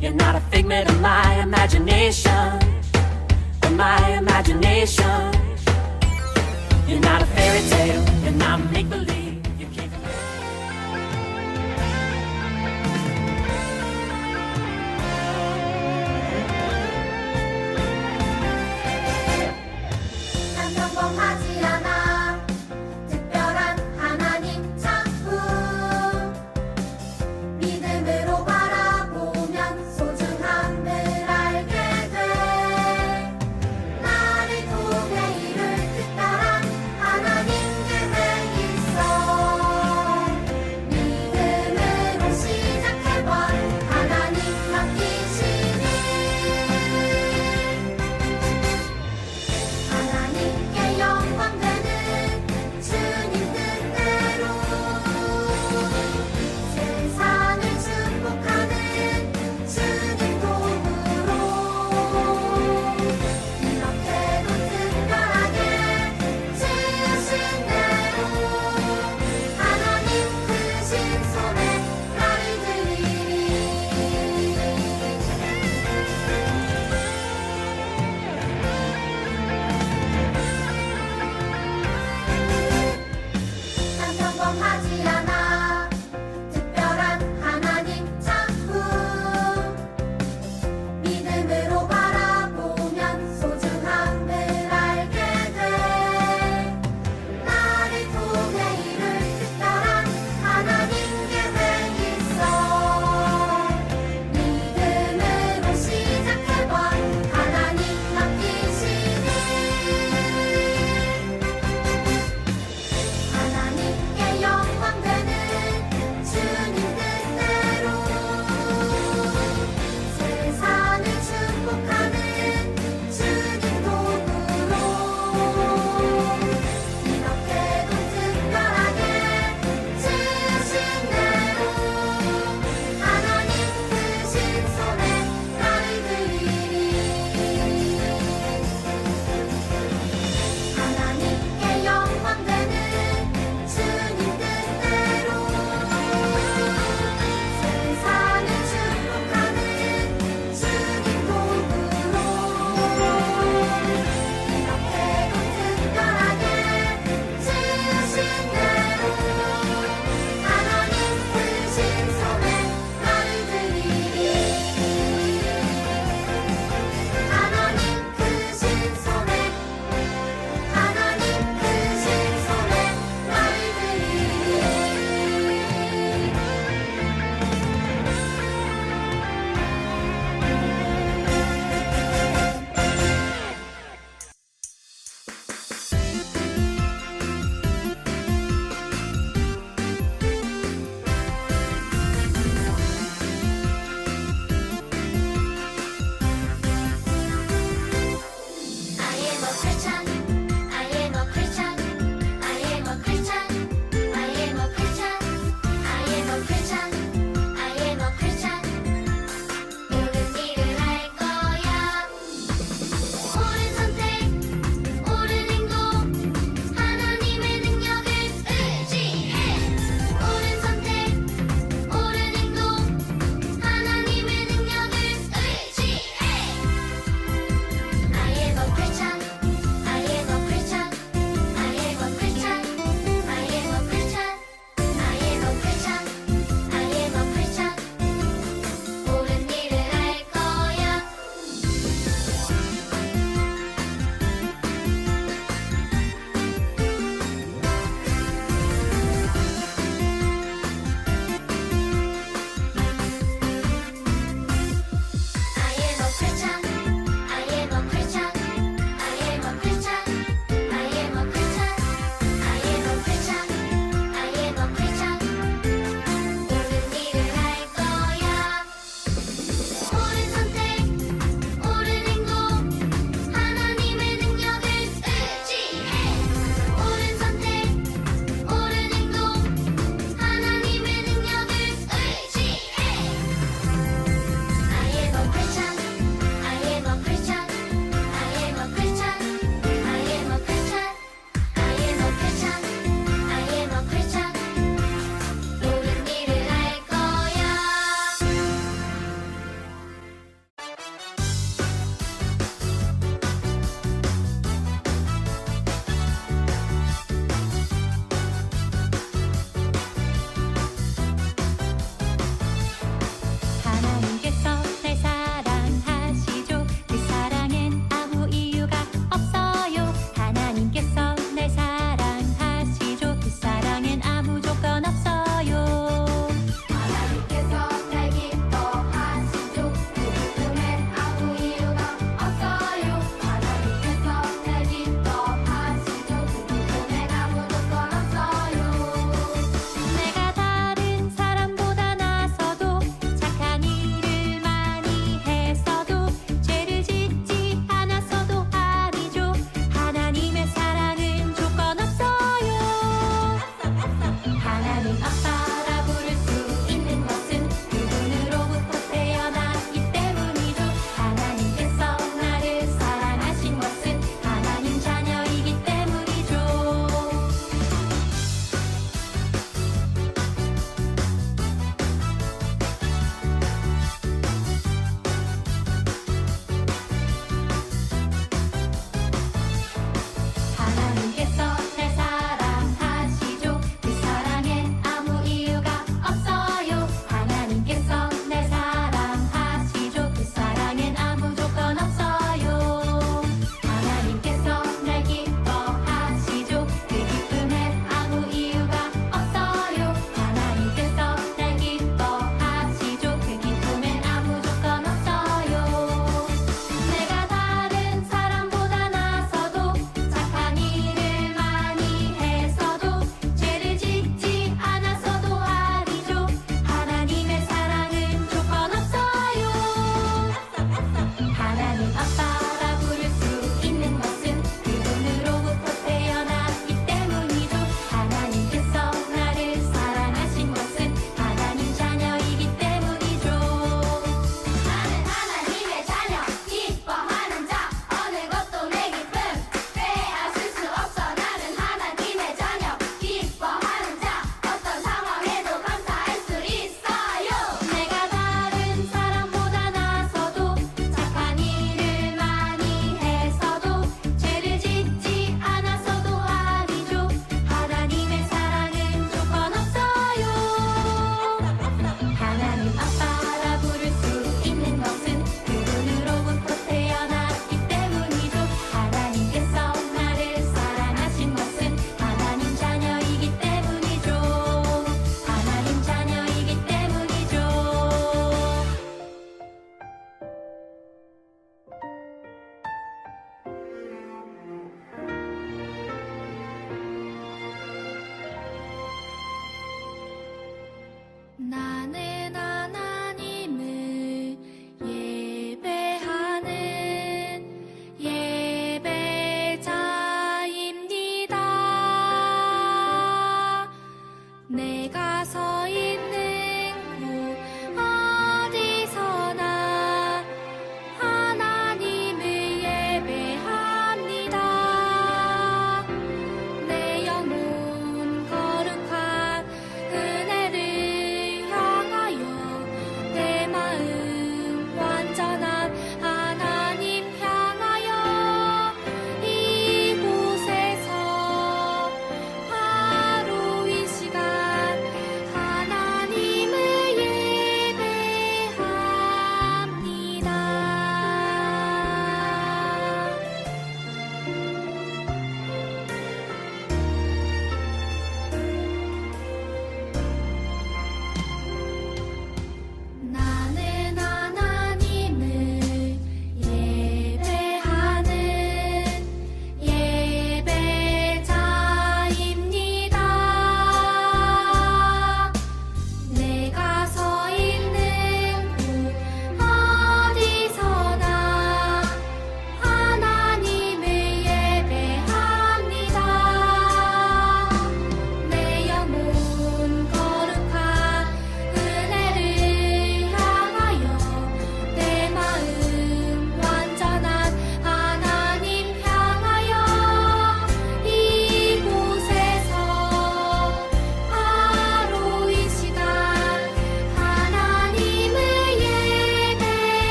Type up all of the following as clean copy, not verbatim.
You're not a figment of my imagination, of my imagination. You're not a fairy tale, you're not make-believe. You came from 난 평범하지 않아 특별한 하나님 작품 믿음으로 바라보면 소중함을 알게 돼 나를 통해 이룰 특별한 하나님 계획 있어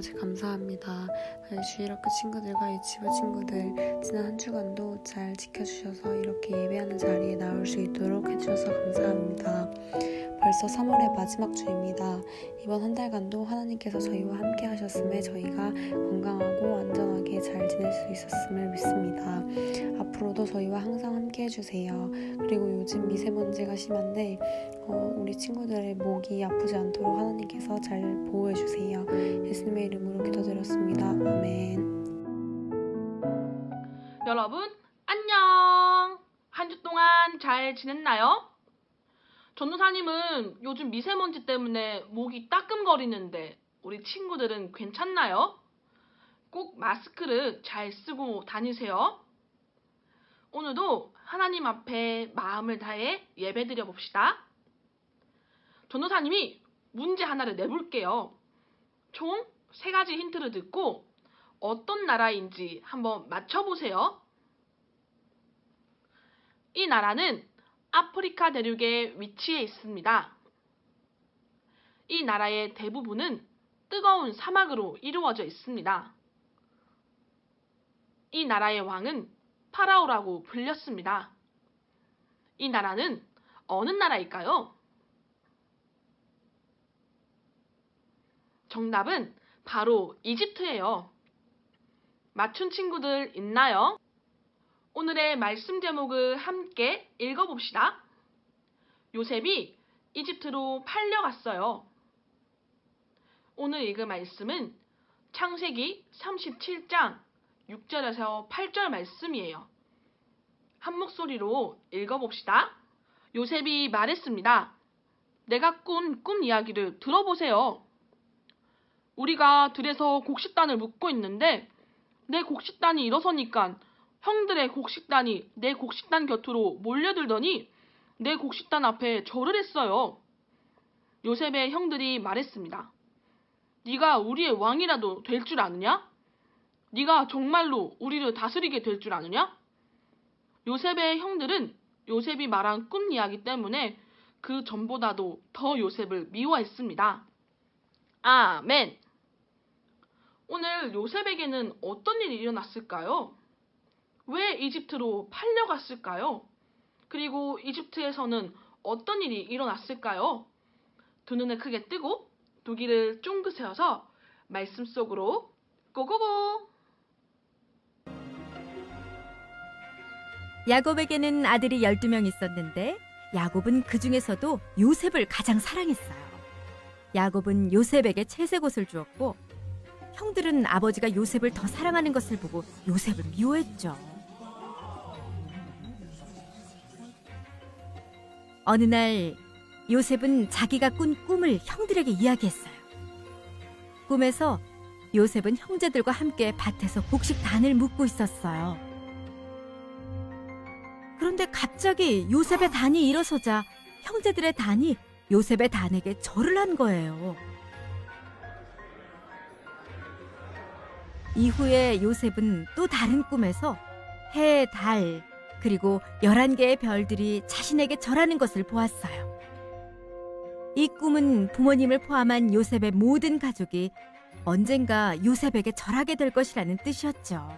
아버지 감사합니다. 주일학교 친구들과 유치부 친구들 지난 한 주간도 잘 지켜주셔서 이렇게 예배하는 자리에 나올 수 있도록 해주셔서 감사합니다. 벌써 3월의 마지막 주입니다. 이번 한 달간도 하나님께서 저희와 함께 하셨음에 저희가 건강하고 안전하게 잘 지낼 수 있었음을 믿습니다. 앞으로도 저희와 항상 함께 해주세요. 그리고 요즘 미세먼지가 심한데 우리 친구들의 목이 아프지 않도록 하나님께서 잘 보호해주세요. 예수님의 이름으로 기도드렸습니다. 아멘. 여러분 안녕. 한 주 동안 잘 지냈나요? 전도사님은 요즘 미세먼지 때문에 목이 따끔거리는데 우리 친구들은 괜찮나요? 꼭 마스크를 잘 쓰고 다니세요. 오늘도 하나님 앞에 마음을 다해 예배드려 봅시다. 전도사님이 문제 하나를 내볼게요. 총 3가지 힌트를 듣고 어떤 나라인지 한번 맞춰보세요. 이 나라는 아프리카 대륙에 위치해 있습니다. 이 나라의 대부분은 뜨거운 사막으로 이루어져 있습니다. 이 나라의 왕은 파라오라고 불렸습니다. 이 나라는 어느 나라일까요? 정답은 바로 이집트예요. 맞춘 친구들 있나요? 오늘의 말씀 제목을 함께 읽어봅시다. 요셉이 이집트로 팔려갔어요. 오늘 읽을 말씀은 창세기 37장 6절에서 8절 말씀이에요. 한 목소리로 읽어봅시다. 요셉이 말했습니다. 내가 꾼 꿈 이야기를 들어보세요. 우리가 들에서 곡식단을 묶고 있는데 내 곡식단이 일어서니까 형들의 곡식단이 내 곡식단 곁으로 몰려들더니 내 곡식단 앞에 절을 했어요. 요셉의 형들이 말했습니다. 네가 우리의 왕이라도 될 줄 아느냐? 네가 정말로 우리를 다스리게 될 줄 아느냐? 요셉의 형들은 요셉이 말한 꿈 이야기 때문에 그 전보다도 더 요셉을 미워했습니다. 아멘. 오늘 요셉에게는 어떤 일이 일어났을까요? 왜 이집트로 팔려갔을까요? 그리고 이집트에서는 어떤 일이 일어났을까요? 두 눈을 크게 뜨고 두 귀를 쫑긋 세워서 말씀 속으로 고고고! 야곱에게는 아들이 12명 있었는데 야곱은 그 중에서도 요셉을 가장 사랑했어요. 야곱은 요셉에게 채색옷을 주었고 형들은 아버지가 요셉을 더 사랑하는 것을 보고 요셉을 미워했죠. 어느 날 요셉은 자기가 꾼 꿈을 형들에게 이야기했어요. 꿈에서 요셉은 형제들과 함께 밭에서 곡식단을 묶고 있었어요. 그런데 갑자기 요셉의 단이 일어서자 형제들의 단이 요셉의 단에게 절을 한 거예요. 이후에 요셉은 또 다른 꿈에서 해, 달, 그리고 11개의 별들이 자신에게 절하는 것을 보았어요. 이 꿈은 부모님을 포함한 요셉의 모든 가족이 언젠가 요셉에게 절하게 될 것이라는 뜻이었죠.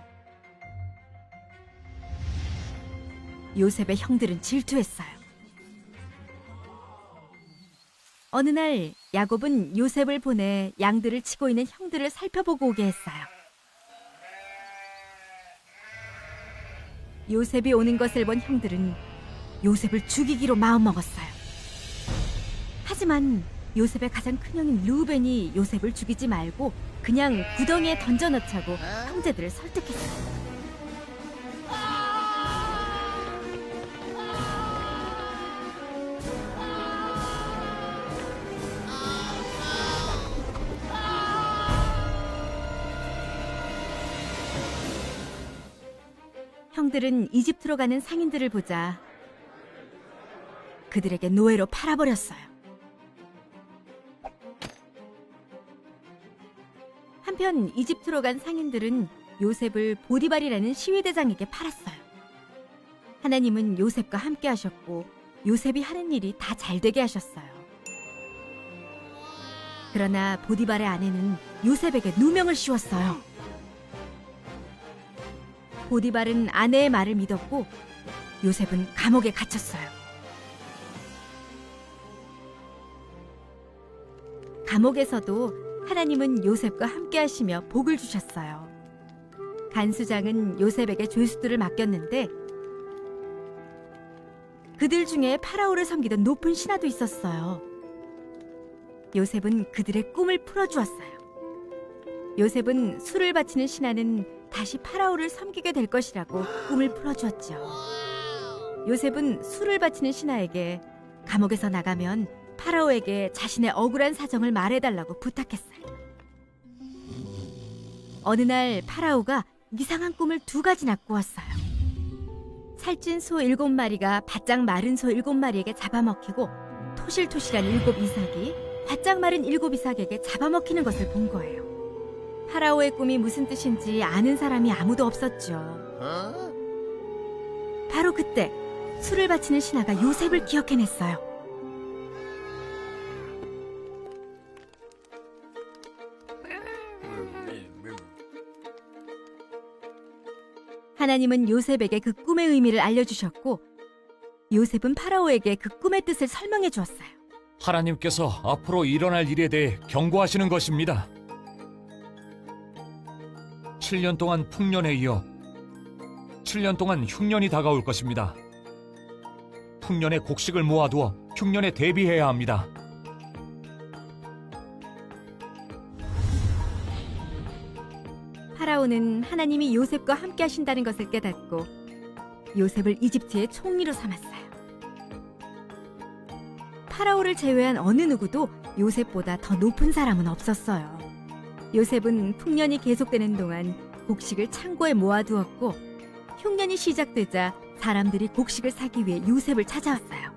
요셉의 형들은 질투했어요. 어느 날 야곱은 요셉을 보내 양들을 치고 있는 형들을 살펴보고 오게 했어요. 요셉이 오는 것을 본 형들은 요셉을 죽이기로 마음먹었어요. 하지만 요셉의 가장 큰 형인 르우벤이 요셉을 죽이지 말고 그냥 구덩이에 던져넣자고 형제들을 설득했어요. 형들은 이집트로 가는 상인들을 보자 그들에게 노예로 팔아버렸어요. 한편 이집트로 간 상인들은 요셉을 보디발이라는 시위대장에게 팔았어요. 하나님은 요셉과 함께 하셨고 요셉이 하는 일이 다 잘되게 하셨어요. 그러나 보디발의 아내는 요셉에게 누명을 씌웠어요. 보디발은 아내의 말을 믿었고 요셉은 감옥에 갇혔어요. 감옥에서도 하나님은 요셉과 함께 하시며 복을 주셨어요. 간수장은 요셉에게 죄수들을 맡겼는데 그들 중에 파라오를 섬기던 높은 신하도 있었어요. 요셉은 그들의 꿈을 풀어주었어요. 요셉은 술을 바치는 신하는 다시 파라오를 섬기게 될 것이라고 꿈을 풀어주었죠. 요셉은 술을 바치는 신하에게 감옥에서 나가면 파라오에게 자신의 억울한 사정을 말해달라고 부탁했어요. 어느 날 파라오가 이상한 꿈을 2가지나 꾸었어요. 살찐 소 7마리가 바짝 마른 소 7마리에게 잡아먹히고 토실토실한 7 이삭이 바짝 마른 7 이삭에게 잡아먹히는 것을 본 거예요. 파라오의 꿈이 무슨 뜻인지 아는 사람이 아무도 없었죠. 바로 그때 술을 바치는 신하가 요셉을 기억해냈어요. 하나님은 요셉에게 그 꿈의 의미를 알려주셨고 요셉은 파라오에게 그 꿈의 뜻을 설명해 주었어요. 하나님께서 앞으로 일어날 일에 대해 경고하시는 것입니다. 7년 동안 풍년에 이어 7년 동안 흉년이 다가올 것입니다. 풍년에 곡식을 모아두어 흉년에 대비해야 합니다. 파라오는 하나님이 요셉과 함께 하신다는 것을 깨닫고 요셉을 이집트의 총리로 삼았어요. 파라오를 제외한 어느 누구도 요셉보다 더 높은 사람은 없었어요. 요셉은 풍년이 계속되는 동안 곡식을 창고에 모아두었고 흉년이 시작되자 사람들이 곡식을 사기 위해 요셉을 찾아왔어요.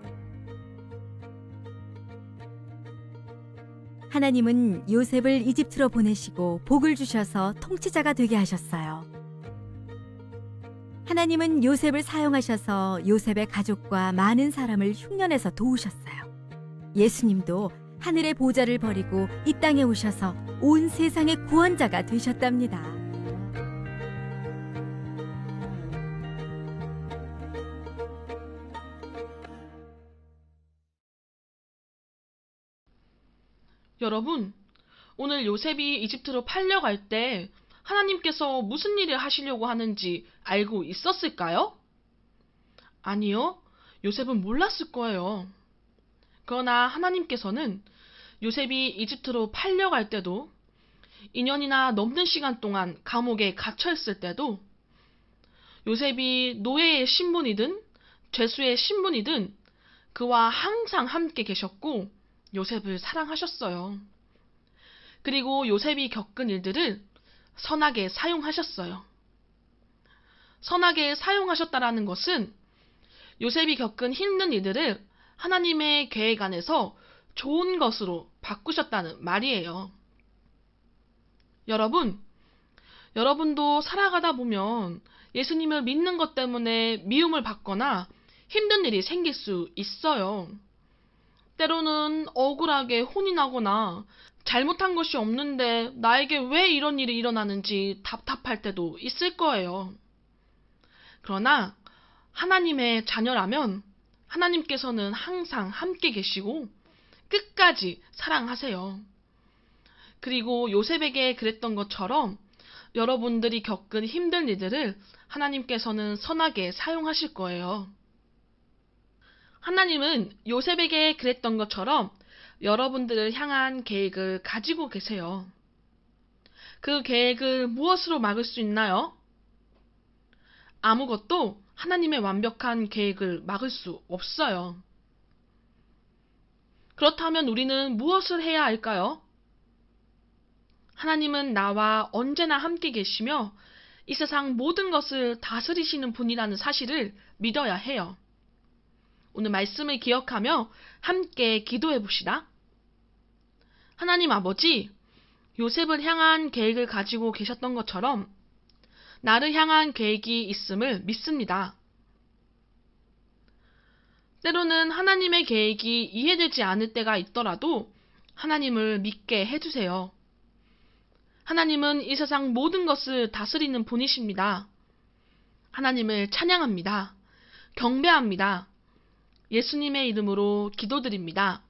하나님은 요셉을 이집트로 보내시고 복을 주셔서 통치자가 되게 하셨어요. 하나님은 요셉을 사용하셔서 요셉의 가족과 많은 사람을 흉년에서 도우셨어요. 예수님도 하늘의 보좌를 버리고 이 땅에 오셔서 온 세상의 구원자가 되셨답니다. 여러분, 오늘 요셉이 이집트로 팔려갈 때 하나님께서 무슨 일을 하시려고 하는지 알고 있었을까요? 아니요, 요셉은 몰랐을 거예요. 그러나 하나님께서는 요셉이 이집트로 팔려갈 때도 2년이나 넘는 시간 동안 감옥에 갇혀있을 때도 요셉이 노예의 신분이든 죄수의 신분이든 그와 항상 함께 계셨고 요셉을 사랑하셨어요. 그리고 요셉이 겪은 일들을 선하게 사용하셨어요. 선하게 사용하셨다라는 것은 요셉이 겪은 힘든 일들을 하나님의 계획 안에서 좋은 것으로 바꾸셨다는 말이에요. 여러분도 살아가다 보면 예수님을 믿는 것 때문에 미움을 받거나 힘든 일이 생길 수 있어요. 때로는 억울하게 혼이 나거나 잘못한 것이 없는데 나에게 왜 이런 일이 일어나는지 답답할 때도 있을 거예요. 그러나 하나님의 자녀라면 하나님께서는 항상 함께 계시고 끝까지 사랑하세요. 그리고 요셉에게 그랬던 것처럼 여러분들이 겪은 힘든 일들을 하나님께서는 선하게 사용하실 거예요. 하나님은 요셉에게 그랬던 것처럼 여러분들을 향한 계획을 가지고 계세요. 그 계획을 무엇으로 막을 수 있나요? 아무것도 하나님의 완벽한 계획을 막을 수 없어요. 그렇다면 우리는 무엇을 해야 할까요? 하나님은 나와 언제나 함께 계시며 이 세상 모든 것을 다스리시는 분이라는 사실을 믿어야 해요. 오늘 말씀을 기억하며 함께 기도해 봅시다. 하나님 아버지, 요셉을 향한 계획을 가지고 계셨던 것처럼 나를 향한 계획이 있음을 믿습니다. 때로는 하나님의 계획이 이해되지 않을 때가 있더라도 하나님을 믿게 해주세요. 하나님은 이 세상 모든 것을 다스리는 분이십니다. 하나님을 찬양합니다. 경배합니다. 예수님의 이름으로 기도드립니다.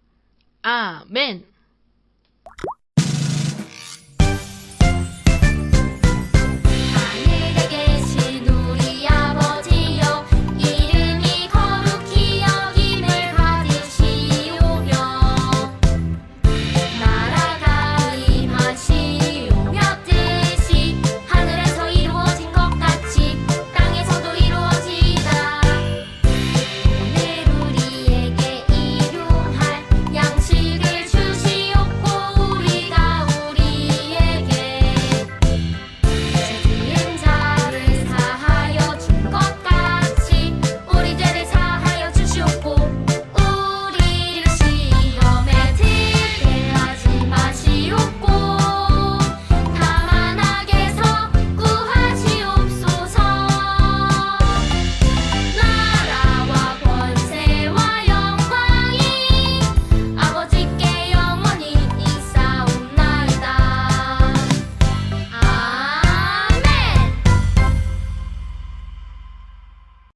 아멘.